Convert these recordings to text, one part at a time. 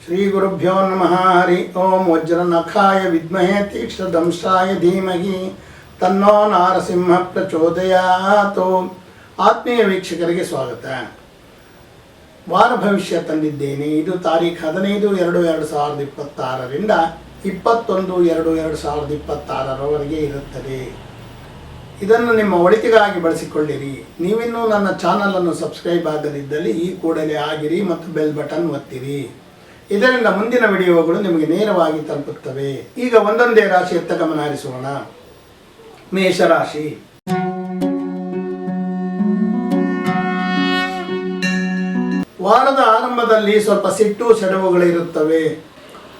ಶ್ರೀ ಗುರುಭ್ಯೋ ನಮಃ. ಹರಿ ಓಂ. ವಜ್ರನಖಾಯ ವಿದ್ಮಹೇ ತೀಕ್ಷ್ಣದಂಶಾಯ ಧೀಮಹಿ ತನ್ನೋ ನಾರಸಿಂಹ ಪ್ರಚೋದಯಾತ್. ಆತ್ಮೀಯ ವೀಕ್ಷಕರಿಗೆ ಸ್ವಾಗತ. ವಾರ ಭವಿಷ್ಯ ತಂದಿದ್ದೇನೆ. ಇದು ತಾರೀಖು 15/2/2026ರಿಂದ 21/2/2026 ಇರುತ್ತದೆ. ಇದನ್ನು ನಿಮ್ಮ ಒಳಿತಿಗಾಗಿ ಬಳಸಿಕೊಳ್ಳಿರಿ. ನೀವಿನ್ನೂ ನನ್ನ ಚಾನಲನ್ನು ಸಬ್ಸ್ಕ್ರೈಬ್ ಆಗದಿದ್ದಲ್ಲಿ ಈ ಕೂಡಲೇ ಆಗಿರಿ ಮತ್ತು ಬೆಲ್ ಬಟನ್ ಒತ್ತಿರಿ. ಇದರಿಂದ ಮುಂದಿನ ವಿಡಿಯೋಗಳು ನಿಮಗೆ ನೇರವಾಗಿ ತಲುಪುತ್ತವೆ. ಈಗ ಒಂದೊಂದೇ ರಾಶಿಯತ್ತ ಗಮನ ಹರಿಸೋಣ. ಮೇಷರಾಶಿ. ವಾರದ ಆರಂಭದಲ್ಲಿ ಸ್ವಲ್ಪ ಸಿಟ್ಟು ಸೆಡವುಗಳಿರುತ್ತವೆ.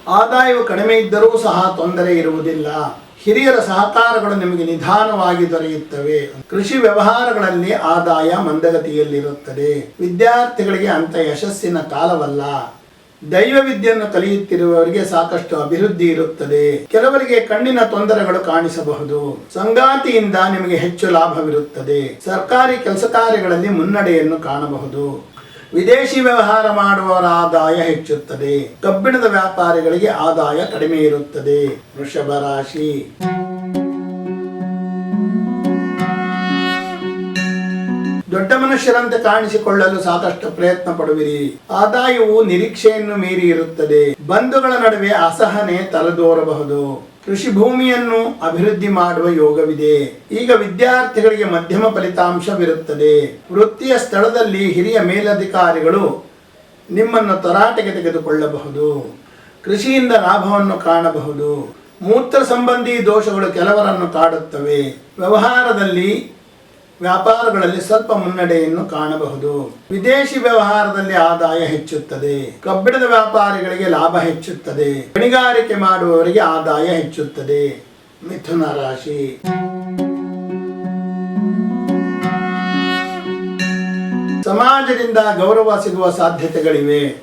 ಆದಾಯವು ಕಡಿಮೆ ಇದ್ದರೂ ಸಹ ತೊಂದರೆ ಇರುವುದಿಲ್ಲ. ಹಿರಿಯರ ಸಹಕಾರಗಳು ನಿಮಗೆ ನಿಧಾನವಾಗಿ ದೊರೆಯುತ್ತವೆ. ಕೃಷಿ ವ್ಯವಹಾರಗಳಲ್ಲಿ ಆದಾಯ ಮಂದಗತಿಯಲ್ಲಿರುತ್ತದೆ. ವಿದ್ಯಾರ್ಥಿಗಳಿಗೆ ಅಂತ ಯಶಸ್ಸಿನ ಕಾಲವಲ್ಲ. ದೈವ ವಿದ್ಯೆಯನ್ನು ಕಲಿಯುತ್ತಿರುವವರಿಗೆ ಸಾಕಷ್ಟು ಅಭಿವೃದ್ಧಿ ಇರುತ್ತದೆ. ಕೆಲವರಿಗೆ ಕಣ್ಣಿನ ತೊಂದರೆಗಳು ಕಾಣಿಸಬಹುದು. ಸಂಗಾತಿಯಿಂದ ನಿಮಗೆ ಹೆಚ್ಚು ಲಾಭವಿರುತ್ತದೆ. ಸರ್ಕಾರಿ ಕೆಲಸ ಕಾರ್ಯಗಳಲ್ಲಿ ಮುನ್ನಡೆಯನ್ನು ಕಾಣಬಹುದು. ವಿದೇಶಿ ವ್ಯವಹಾರ ಮಾಡುವವರ ಆದಾಯ ಹೆಚ್ಚುತ್ತದೆ. ಕಬ್ಬಿಣದ ವ್ಯಾಪಾರಿಗಳಿಗೆ ಆದಾಯ ಕಡಿಮೆ ಇರುತ್ತದೆ. ವೃಷಭ ರಾಶಿ. ದೊಡ್ಡ ಮನುಷ್ಯರಂತೆ ಕಾಣಿಸಿಕೊಳ್ಳಲು ಸಾಕಷ್ಟು ಪ್ರಯತ್ನ ಪಡುವಿರಿ. ಆದಾಯವು ನಿರೀಕ್ಷೆಯನ್ನು ಮೀರಿ ಇರುತ್ತದೆ. ಬಂಧುಗಳ ನಡುವೆ ಅಸಹನೆ ತಲೆದೋರಬಹುದು. ಕೃಷಿ ಭೂಮಿಯನ್ನು ಅಭಿವೃದ್ಧಿ ಮಾಡುವ ಯೋಗವಿದೆ. ಈಗ ವಿದ್ಯಾರ್ಥಿಗಳಿಗೆ ಮಧ್ಯಮ ಫಲಿತಾಂಶವಿರುತ್ತದೆ. ವೃತ್ತಿಯ ಸ್ಥಳದಲ್ಲಿ ಹಿರಿಯ ಮೇಲಧಿಕಾರಿಗಳು ನಿಮ್ಮನ್ನು ತರಾಟೆಗೆ ತೆಗೆದುಕೊಳ್ಳಬಹುದು. ಕೃಷಿಯಿಂದ ಲಾಭವನ್ನು ಕಾಣಬಹುದು. ಮೂತ್ರ ಸಂಬಂಧಿ ದೋಷಗಳು ಕೆಲವರನ್ನು ಕಾಡುತ್ತವೆ. ವ್ಯಾಪಾರಗಳಲ್ಲಿ ಸ್ವಲ್ಪ ಮುನ್ನಡೆಯನ್ನು ಕಾಣಬಹುದು. ವಿದೇಶಿ ವ್ಯವಹಾರದಲ್ಲಿ ಆದಾಯ ಹೆಚ್ಚುತ್ತದೆ. ಕಬ್ಬಿಣದ ವ್ಯಾಪಾರಿಗಳಿಗೆ ಲಾಭ ಹೆಚ್ಚುತ್ತದೆ. ಗಣಿಗಾರಿಕೆ ಮಾಡುವವರಿಗೆ ಆದಾಯ ಹೆಚ್ಚುತ್ತದೆ. ಮಿಥುನ ರಾಶಿ. ಸಮಾಜದಿಂದ ಗೌರವ ಸಿಗುವ ಸಾಧ್ಯತೆಗಳಿವೆ.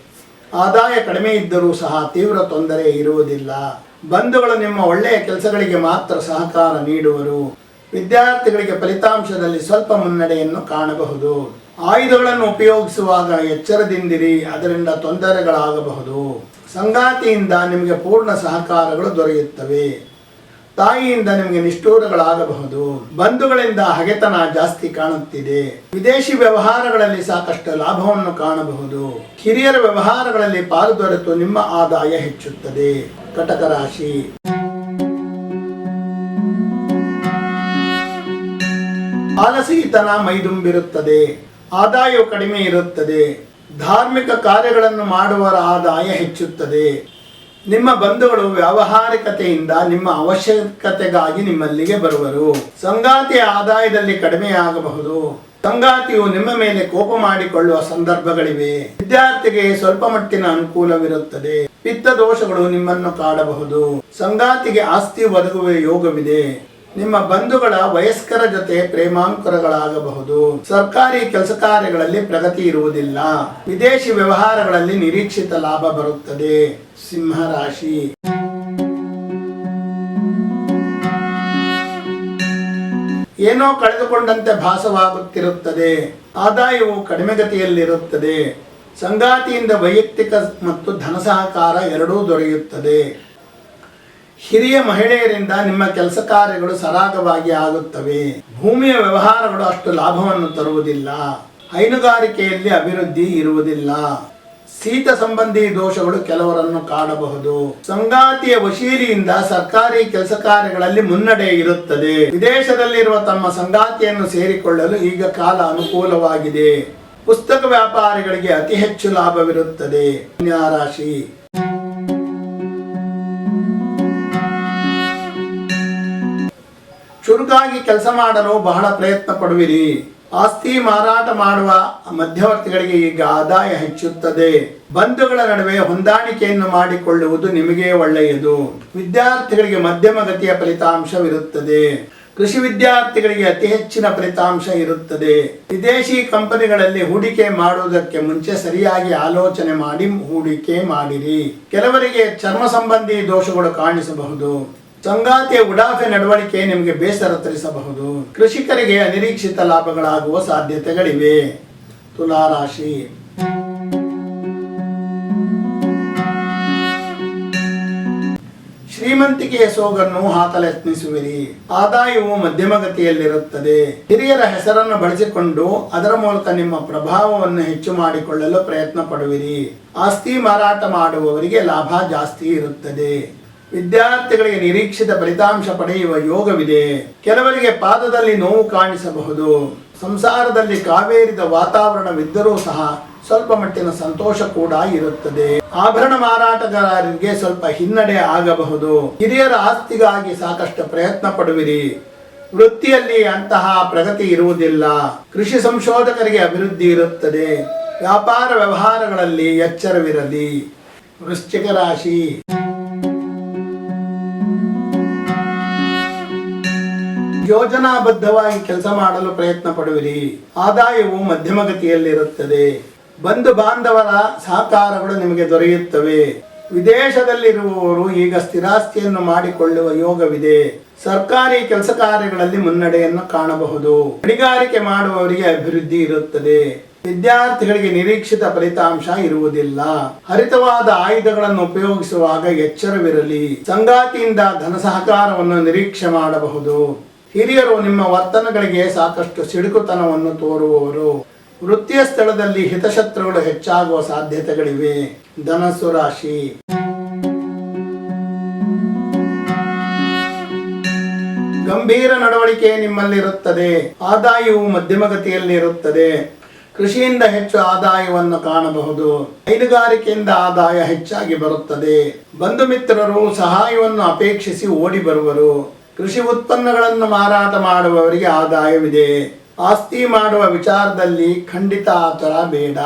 ಆದಾಯ ಕಡಿಮೆ ಇದ್ದರೂ ಸಹ ತೀವ್ರ ತೊಂದರೆ ಇರುವುದಿಲ್ಲ. ಬಂಧುಗಳು ನಿಮ್ಮ ಒಳ್ಳೆಯ ಕೆಲಸಗಳಿಗೆ ಮಾತ್ರ ಸಹಕಾರ ನೀಡುವರು. ವಿದ್ಯಾರ್ಥಿಗಳಿಗೆ ಫಲಿತಾಂಶದಲ್ಲಿ ಸ್ವಲ್ಪ ಮುನ್ನಡೆಯನ್ನು ಕಾಣಬಹುದು. ಆಯುಧಗಳನ್ನು ಉಪಯೋಗಿಸುವಾಗ ಎಚ್ಚರದಿಂದಿರಿ, ಅದರಿಂದ ತೊಂದರೆಗಳಾಗಬಹುದು. ಸಂಗಾತಿಯಿಂದ ನಿಮಗೆ ಪೂರ್ಣ ಸಹಕಾರಗಳು ದೊರೆಯುತ್ತವೆ. ತಾಯಿಯಿಂದ ನಿಮಗೆ ನಿಷ್ಠೂರಗಳಾಗಬಹುದು. ಬಂಧುಗಳಿಂದ ಹಗೆತನ ಜಾಸ್ತಿ ಕಾಣುತ್ತಿದೆ. ವಿದೇಶಿ ವ್ಯವಹಾರಗಳಲ್ಲಿ ಸಾಕಷ್ಟು ಲಾಭವನ್ನು ಕಾಣಬಹುದು. ಹಿರಿಯರ ವ್ಯವಹಾರಗಳಲ್ಲಿ ಪಾಲು ದೊರೆತು ನಿಮ್ಮ ಆದಾಯ ಹೆಚ್ಚುತ್ತದೆ. ಕಟಕ ರಾಶಿ. ಆಲಸಿತನ ಮೈದುಂಬಿರುತ್ತದೆ. ಆದಾಯವು ಕಡಿಮೆ ಇರುತ್ತದೆ. ಧಾರ್ಮಿಕ ಕಾರ್ಯಗಳನ್ನು ಮಾಡುವವರ ಆದಾಯ ಹೆಚ್ಚುತ್ತದೆ. ನಿಮ್ಮ ಬಂಧುಗಳು ವ್ಯಾವಹಾರಿಕತೆಯಿಂದ ನಿಮ್ಮ ಅವಶ್ಯಕತೆಗಾಗಿ ನಿಮ್ಮಲ್ಲಿಗೆ ಬರುವರು. ಸಂಗಾತಿಯ ಆದಾಯದಲ್ಲಿ ಕಡಿಮೆಯಾಗಬಹುದು. ಸಂಗಾತಿಯು ನಿಮ್ಮ ಮೇಲೆ ಕೋಪ ಮಾಡಿಕೊಳ್ಳುವ ಸಂದರ್ಭಗಳಿವೆ. ವಿದ್ಯಾರ್ಥಿಗೆ ಸ್ವಲ್ಪ ಮಟ್ಟಿನ ಅನುಕೂಲವಿರುತ್ತದೆ. ಪಿತ್ತ ದೋಷಗಳು ನಿಮ್ಮನ್ನು ಕಾಡಬಹುದು. ಸಂಗಾತಿಗೆ ಆಸ್ತಿ ಒದಗುವ ಯೋಗವಿದೆ. ನಿಮ್ಮ ಬಂಧುಗಳ ವಯಸ್ಕರ ಜೊತೆ ಪ್ರೇಮಾಂಕುರಗಳಾಗಬಹುದು. ಸರ್ಕಾರಿ ಕೆಲಸ ಕಾರ್ಯಗಳಲ್ಲಿ ಪ್ರಗತಿ ಇರುವುದಿಲ್ಲ. ವಿದೇಶಿ ವ್ಯವಹಾರಗಳಲ್ಲಿ ನಿರೀಕ್ಷಿತ ಲಾಭ ಬರುತ್ತದೆ. ಸಿಂಹ ರಾಶಿ. ಏನೋ ಕಳೆದುಕೊಂಡಂತೆ ಭಾಸವಾಗುತ್ತಿರುತ್ತದೆ. ಆದಾಯವು ಕಡಿಮೆಗತಿಯಲ್ಲಿರುತ್ತದೆ. ಸಂಗಾತಿಯಿಂದ ವೈಯಕ್ತಿಕ ಮತ್ತು ಧನ ಸಹಕಾರ ಎರಡೂ ದೊರೆಯುತ್ತದೆ. ಹಿರಿಯ ಮಹಿಳೆಯರಿಂದ ನಿಮ್ಮ ಕೆಲಸ ಕಾರ್ಯಗಳು ಸರಾಗವಾಗಿ ಆಗುತ್ತವೆ. ಭೂಮಿಯ ವ್ಯವಹಾರಗಳು ಅಷ್ಟು ಲಾಭವನ್ನು ತರುವುದಿಲ್ಲ. ಹೈನುಗಾರಿಕೆಯಲ್ಲಿ ಅಭಿವೃದ್ಧಿ ಇರುವುದಿಲ್ಲ. ಶೀತ ಸಂಬಂಧಿ ದೋಷಗಳು ಕೆಲವರನ್ನು ಕಾಡಬಹುದು. ಸಂಗಾತಿಯ ವಶೀಲಿಯಿಂದ ಸರ್ಕಾರಿ ಕೆಲಸ ಕಾರ್ಯಗಳಲ್ಲಿ ಮುನ್ನಡೆ ಇರುತ್ತದೆ. ವಿದೇಶದಲ್ಲಿರುವ ತಮ್ಮ ಸಂಗಾತಿಯನ್ನು ಸೇರಿಕೊಳ್ಳಲು ಈಗ ಕಾಲ ಅನುಕೂಲವಾಗಿದೆ. ಪುಸ್ತಕ ವ್ಯಾಪಾರಿಗಳಿಗೆ ಅತಿ ಹೆಚ್ಚು ಲಾಭವಿರುತ್ತದೆ. ಕನ್ಯಾ ರಾಶಿ. ಚುರುಕಾಗಿ ಕೆಲಸ ಮಾಡಲು ಬಹಳ ಪ್ರಯತ್ನ ಪಡುವಿರಿ. ಆಸ್ತಿ ಮಾರಾಟ ಮಾಡುವ ಮಧ್ಯವರ್ತಿಗಳಿಗೆ ಈಗ ಆದಾಯ ಹೆಚ್ಚುತ್ತದೆ. ಬಂಧುಗಳ ನಡುವೆ ಹೊಂದಾಣಿಕೆಯನ್ನು ಮಾಡಿಕೊಳ್ಳುವುದು ನಿಮಗೆ ಒಳ್ಳೆಯದು. ವಿದ್ಯಾರ್ಥಿಗಳಿಗೆ ಮಧ್ಯಮ ಗತಿಯ ಫಲಿತಾಂಶವಿರುತ್ತದೆ. ಕೃಷಿ ವಿದ್ಯಾರ್ಥಿಗಳಿಗೆ ಅತಿ ಹೆಚ್ಚಿನ ಫಲಿತಾಂಶ ಇರುತ್ತದೆ. ವಿದೇಶಿ ಕಂಪನಿಗಳಲ್ಲಿ ಹೂಡಿಕೆ ಮಾಡುವುದಕ್ಕೆ ಮುಂಚೆ ಸರಿಯಾಗಿ ಆಲೋಚನೆ ಮಾಡಿ ಹೂಡಿಕೆ ಮಾಡಿರಿ. ಕೆಲವರಿಗೆ ಚರ್ಮ ಸಂಬಂಧಿ ದೋಷಗಳು ಕಾಣಿಸಬಹುದು. ಸಂಗಾತಿಯ ಉಡಾಫೆ ನಡವಳಿಕೆ ನಿಮಗೆ ಬೇಸರ ತರಿಸಬಹುದು. ಕೃಷಿಕರಿಗೆ ಅನಿರೀಕ್ಷಿತ ಲಾಭಗಳಾಗುವ ಸಾಧ್ಯತೆಗಳಿವೆ. ತುಲಾ ರಾಶಿ. ಶ್ರೀಮಂತಿಕೆಯ ಸೋಗನ್ನು ಹಾಕಲು ಯತ್ನಿಸುವಿರಿ. ಆದಾಯವು ಮಧ್ಯಮಗತಿಯಲ್ಲಿರುತ್ತದೆ. ಹಿರಿಯರ ಹೆಸರನ್ನು ಬಳಸಿಕೊಂಡು ಅದರ ಮೂಲಕ ನಿಮ್ಮ ಪ್ರಭಾವವನ್ನು ಹೆಚ್ಚು ಮಾಡಿಕೊಳ್ಳಲು ಪ್ರಯತ್ನ ಪಡುವಿರಿ. ಆಸ್ತಿ ಮಾರಾಟ ಮಾಡುವವರಿಗೆ ಲಾಭ ಜಾಸ್ತಿ ಇರುತ್ತದೆ. ವಿದ್ಯಾರ್ಥಿಗಳಿಗೆ ನಿರೀಕ್ಷಿತ ಫಲಿತಾಂಶ ಪಡೆಯುವ ಯೋಗವಿದೆ. ಕೆಲವರಿಗೆ ಪಾದದಲ್ಲಿ ನೋವು ಕಾಣಿಸಬಹುದು. ಸಂಸಾರದಲ್ಲಿ ಕಾವೇರಿದ ವಾತಾವರಣವಿದ್ದರೂ ಸಹ ಸ್ವಲ್ಪ ಮಟ್ಟಿನ ಸಂತೋಷ ಕೂಡ ಇರುತ್ತದೆ. ಆಭರಣ ಮಾರಾಟಗಾರರಿಗೆ ಸ್ವಲ್ಪ ಹಿನ್ನಡೆ ಆಗಬಹುದು. ಹಿರಿಯರ ಆಸ್ತಿಗಾಗಿ ಸಾಕಷ್ಟು ಪ್ರಯತ್ನ ಪಡುವಿರಿ. ವೃತ್ತಿಯಲ್ಲಿ ಅಂತಹ ಪ್ರಗತಿ ಇರುವುದಿಲ್ಲ. ಕೃಷಿ ಸಂಶೋಧಕರಿಗೆ ಅಭಿವೃದ್ಧಿ ಇರುತ್ತದೆ. ವ್ಯಾಪಾರ ವ್ಯವಹಾರಗಳಲ್ಲಿ ಎಚ್ಚರವಿರಲಿ. ವೃಶ್ಚಿಕ ರಾಶಿ. ಯೋಜನಾಬದ್ಧವಾಗಿ ಕೆಲಸ ಮಾಡಲು ಪ್ರಯತ್ನ ಪಡುವಿರಿ. ಆದಾಯವು ಮಧ್ಯಮಗತಿಯಲ್ಲಿರುತ್ತದೆ. ಬಂಧು ಬಾಂಧವರ ಸಹಕಾರಗಳು ನಿಮಗೆ ದೊರೆಯುತ್ತವೆ. ವಿದೇಶದಲ್ಲಿರುವವರು ಈಗ ಸ್ಥಿರಾಸ್ತಿಯನ್ನು ಮಾಡಿಕೊಳ್ಳುವ ಯೋಗವಿದೆ. ಸರ್ಕಾರಿ ಕೆಲಸ ಕಾರ್ಯಗಳಲ್ಲಿ ಮುನ್ನಡೆಯನ್ನು ಕಾಣಬಹುದು. ಗಣಿಗಾರಿಕೆ ಮಾಡುವವರಿಗೆ ಅಭಿವೃದ್ಧಿ ಇರುತ್ತದೆ. ವಿದ್ಯಾರ್ಥಿಗಳಿಗೆ ನಿರೀಕ್ಷಿತ ಫಲಿತಾಂಶ ಇರುವುದಿಲ್ಲ. ಹರಿತವಾದ ಆಯುಧಗಳನ್ನು ಉಪಯೋಗಿಸುವಾಗ ಎಚ್ಚರವಿರಲಿ. ಸಂಗಾತಿಯಿಂದ ಧನ ಸಹಕಾರವನ್ನು ನಿರೀಕ್ಷೆ ಮಾಡಬಹುದು. ಹಿರಿಯರು ನಿಮ್ಮ ವರ್ತನೆಗಳಿಗೆ ಸಾಕಷ್ಟು ಸಿಡುಕುತನವನ್ನು ತೋರುವವರು. ವೃತ್ತಿಯ ಸ್ಥಳದಲ್ಲಿ ಹಿತಶತ್ರುಗಳು ಹೆಚ್ಚಾಗುವ ಸಾಧ್ಯತೆಗಳಿವೆ. ಧನಸ್ಸು ರಾಶಿ. ಗಂಭೀರ ನಡವಳಿಕೆ ನಿಮ್ಮಲ್ಲಿರುತ್ತದೆ. ಆದಾಯವು ಮಧ್ಯಮಗತಿಯಲ್ಲಿರುತ್ತದೆ. ಕೃಷಿಯಿಂದ ಹೆಚ್ಚು ಆದಾಯವನ್ನು ಕಾಣಬಹುದು. ಹೈನುಗಾರಿಕೆಯಿಂದ ಆದಾಯ ಹೆಚ್ಚಾಗಿ ಬರುತ್ತದೆ. ಬಂಧು ಮಿತ್ರರು ಸಹಾಯವನ್ನು ಅಪೇಕ್ಷಿಸಿ ಓಡಿ ಬರುವರು. ಕೃಷಿ ಉತ್ಪನ್ನಗಳನ್ನು ಮಾರಾಟ ಮಾಡುವವರಿಗೆ ಆದಾಯವಿದೆ. ಆಸ್ತಿ ಮಾಡುವ ವಿಚಾರದಲ್ಲಿ ಖಂಡಿತ ಆತರ ಬೇಡ.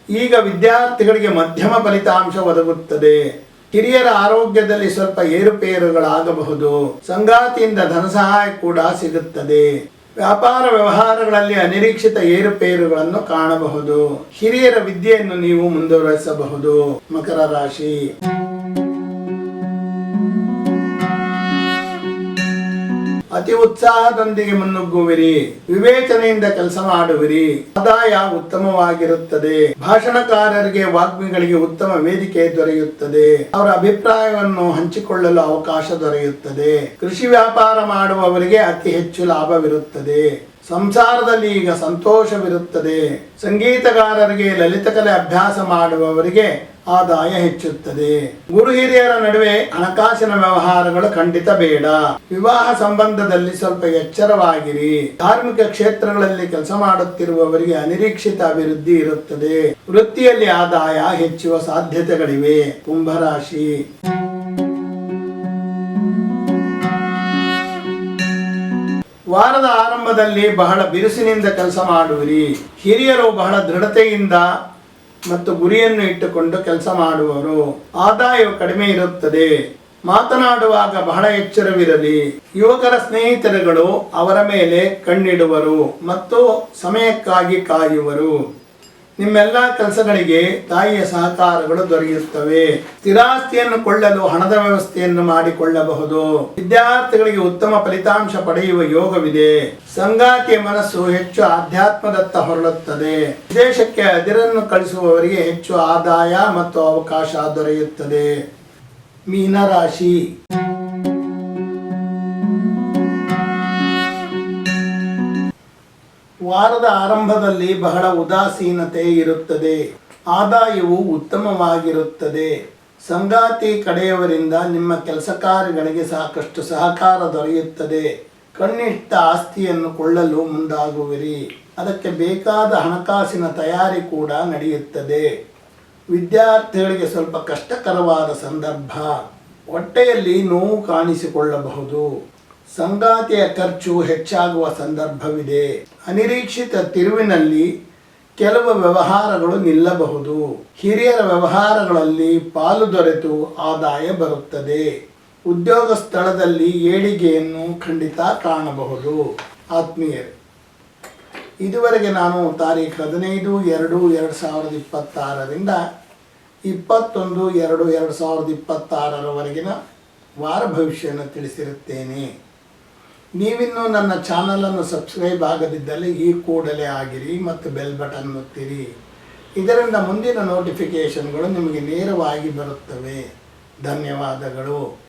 ಈಗ ವಿದ್ಯಾರ್ಥಿಗಳಿಗೆ ಮಧ್ಯಮ ಫಲಿತಾಂಶ ಒದಗುತ್ತದೆ. ಹಿರಿಯರ ಆರೋಗ್ಯದಲ್ಲಿ ಸ್ವಲ್ಪ ಏರುಪೇರುಗಳಾಗಬಹುದು. ಸಂಗಾತಿಯಿಂದ ಧನ ಸಹಾಯ ಕೂಡ ಸಿಗುತ್ತದೆ. ವ್ಯಾಪಾರ ವ್ಯವಹಾರಗಳಲ್ಲಿ ಅನಿರೀಕ್ಷಿತ ಏರುಪೇರುಗಳನ್ನು ಕಾಣಬಹುದು. ಹಿರಿಯರ ವಿದ್ಯೆಯನ್ನು ನೀವು ಮುಂದುವರಿಸಬಹುದು. ಮಕರ ರಾಶಿ. ಅತಿ ಉತ್ಸಾಹದೊಂದಿಗೆ ಮುನ್ನುಗ್ಗುವಿರಿ. ವಿವೇಚನೆಯಿಂದ ಕೆಲಸ ಮಾಡುವಿರಿ. ಆದಾಯ ಉತ್ತಮವಾಗಿರುತ್ತದೆ. ಭಾಷಣಕಾರರಿಗೆ ವಾಗ್ಮಿಗಳಿಗೆ ಉತ್ತಮ ವೇದಿಕೆ ದೊರೆಯುತ್ತದೆ. ಅವರ ಅಭಿಪ್ರಾಯವನ್ನು ಹಂಚಿಕೊಳ್ಳಲು ಅವಕಾಶ ದೊರೆಯುತ್ತದೆ. ಕೃಷಿ ವ್ಯಾಪಾರ ಮಾಡುವವರಿಗೆ ಅತಿ ಹೆಚ್ಚು ಲಾಭವಿರುತ್ತದೆ. ಸಂಸಾರದಲ್ಲಿ ಈಗ ಸಂತೋಷವಿರುತ್ತದೆ. ಸಂಗೀತಗಾರರಿಗೆ, ಲಲಿತಕಲೆ ಅಭ್ಯಾಸ ಮಾಡುವವರಿಗೆ ಆದಾಯ ಹೆಚ್ಚುತ್ತದೆ. ಗುರು ಹಿರಿಯರ ನಡುವೆ ಹಣಕಾಸಿನ ವ್ಯವಹಾರಗಳು ಖಂಡಿತ ಬೇಡ. ವಿವಾಹ ಸಂಬಂಧದಲ್ಲಿ ಸ್ವಲ್ಪ ಎಚ್ಚರವಾಗಿರಿ. ಧಾರ್ಮಿಕ ಕ್ಷೇತ್ರಗಳಲ್ಲಿ ಕೆಲಸ ಮಾಡುತ್ತಿರುವವರಿಗೆ ಅನಿರೀಕ್ಷಿತ ಅಭಿವೃದ್ಧಿ ಇರುತ್ತದೆ. ವೃತ್ತಿಯಲ್ಲಿ ಆದಾಯ ಹೆಚ್ಚುವ ಸಾಧ್ಯತೆಗಳಿವೆ. ಕುಂಭರಾಶಿ. ವಾರದ ಆರಂಭದಲ್ಲಿ ಬಹಳ ಬಿರುಸಿನಿಂದ ಕೆಲಸ ಮಾಡುವಿರಿ. ಹಿರಿಯರು ಬಹಳ ದೃಢತೆಯಿಂದ ಮತ್ತು ಗುರಿಯನ್ನು ಇಟ್ಟುಕೊಂಡು ಕೆಲಸ ಮಾಡುವರು. ಆದಾಯವು ಕಡಿಮೆ ಇರುತ್ತದೆ. ಮಾತನಾಡುವಾಗ ಬಹಳ ಎಚ್ಚರವಿರಲಿ. ಯುವಕರ ಸ್ನೇಹಿತರುಗಳು ಅವರ ಮೇಲೆ ಕಣ್ಣಿಡುವರು ಮತ್ತು ಸಮಯಕ್ಕಾಗಿ ಕಾಯುವರು. ನಿಮ್ಮೆಲ್ಲ ಕೆಲಸಗಳಿಗೆ ತಾಯಿಯ ಸಹಕಾರಗಳು ದೊರೆಯುತ್ತವೆ. ಸ್ಥಿರಾಸ್ತಿಯನ್ನು ಕೊಳ್ಳಲು ಹಣದ ವ್ಯವಸ್ಥೆಯನ್ನು ಮಾಡಿಕೊಳ್ಳಬಹುದು. ವಿದ್ಯಾರ್ಥಿಗಳಿಗೆ ಉತ್ತಮ ಫಲಿತಾಂಶ ಪಡೆಯುವ ಯೋಗವಿದೆ. ಸಂಗಾತಿಯ ಮನಸ್ಸು ಹೆಚ್ಚು ಆಧ್ಯಾತ್ಮದತ್ತ ಹೊರಳುತ್ತದೆ. ವಿದೇಶಕ್ಕೆ ಅದಿರನ್ನು ಕಳಿಸುವವರಿಗೆ ಹೆಚ್ಚು ಆದಾಯ ಮತ್ತು ಅವಕಾಶ ದೊರೆಯುತ್ತದೆ. ಮೀನರಾಶಿ. ವಾರದ ಆರಂಭದಲ್ಲಿ ಬಹಳ ಉದಾಸೀನತೆ ಇರುತ್ತದೆ. ಆದಾಯವು ಉತ್ತಮವಾಗಿರುತ್ತದೆ. ಸಂಗಾತಿ ಕಡೆಯವರಿಂದ ನಿಮ್ಮ ಕೆಲಸ ಕಾರ್ಯಗಳಿಗೆ ಸಾಕಷ್ಟು ಸಹಕಾರ ದೊರೆಯುತ್ತದೆ. ಕಣ್ಣಿಟ್ಟ ಆಸ್ತಿಯನ್ನು ಕೊಳ್ಳಲು ಮುಂದಾಗುವಿರಿ. ಅದಕ್ಕೆ ಬೇಕಾದ ಹಣಕಾಸಿನ ತಯಾರಿ ಕೂಡ ನಡೆಯುತ್ತದೆ. ವಿದ್ಯಾರ್ಥಿಗಳಿಗೆ ಸ್ವಲ್ಪ ಕಷ್ಟಕರವಾದ ಸಂದರ್ಭ. ಹೊಟ್ಟೆಯಲ್ಲಿ ನೋವು ಕಾಣಿಸಿಕೊಳ್ಳಬಹುದು. ಸಂಗಾತಿಯ ಖರ್ಚು ಹೆಚ್ಚಾಗುವ ಸಂದರ್ಭವಿದೆ. ಅನಿರೀಕ್ಷಿತ ತಿರುವಿನಲ್ಲಿ ಕೆಲವು ವ್ಯವಹಾರಗಳು ನಿಲ್ಲಬಹುದು. ಹಿರಿಯರ ವ್ಯವಹಾರಗಳಲ್ಲಿ ಪಾಲು ದೊರೆತು ಆದಾಯ ಬರುತ್ತದೆ. ಉದ್ಯೋಗ ಸ್ಥಳದಲ್ಲಿ ಏಳಿಗೆಯನ್ನು ಖಂಡಿತ ಕಾಣಬಹುದು. ಆತ್ಮೀಯರೇ, ಇದುವರೆಗೆ ನಾನು ತಾರೀಖು 15/2/2026ರಿಂದ 21/2/2026ರವರೆಗಿನ ವಾರ ಭವಿಷ್ಯವನ್ನು ತಿಳಿಸಿರುತ್ತೇನೆ. ನೀವಿನ್ನೂ ನನ್ನ ಚಾನಲನ್ನು ಸಬ್ಸ್ಕ್ರೈಬ್ ಆಗದಿದ್ದಲ್ಲಿ ಈ ಕೂಡಲೇ ಆಗಿರಿ ಮತ್ತು ಬೆಲ್ ಬಟನ್ ಒತ್ತಿರಿ. ಇದರಿಂದ ಮುಂದಿನ ನೋಟಿಫಿಕೇಷನ್ಗಳು ನಿಮಗೆ ನೇರವಾಗಿ ಬರುತ್ತವೆ. ಧನ್ಯವಾದಗಳು.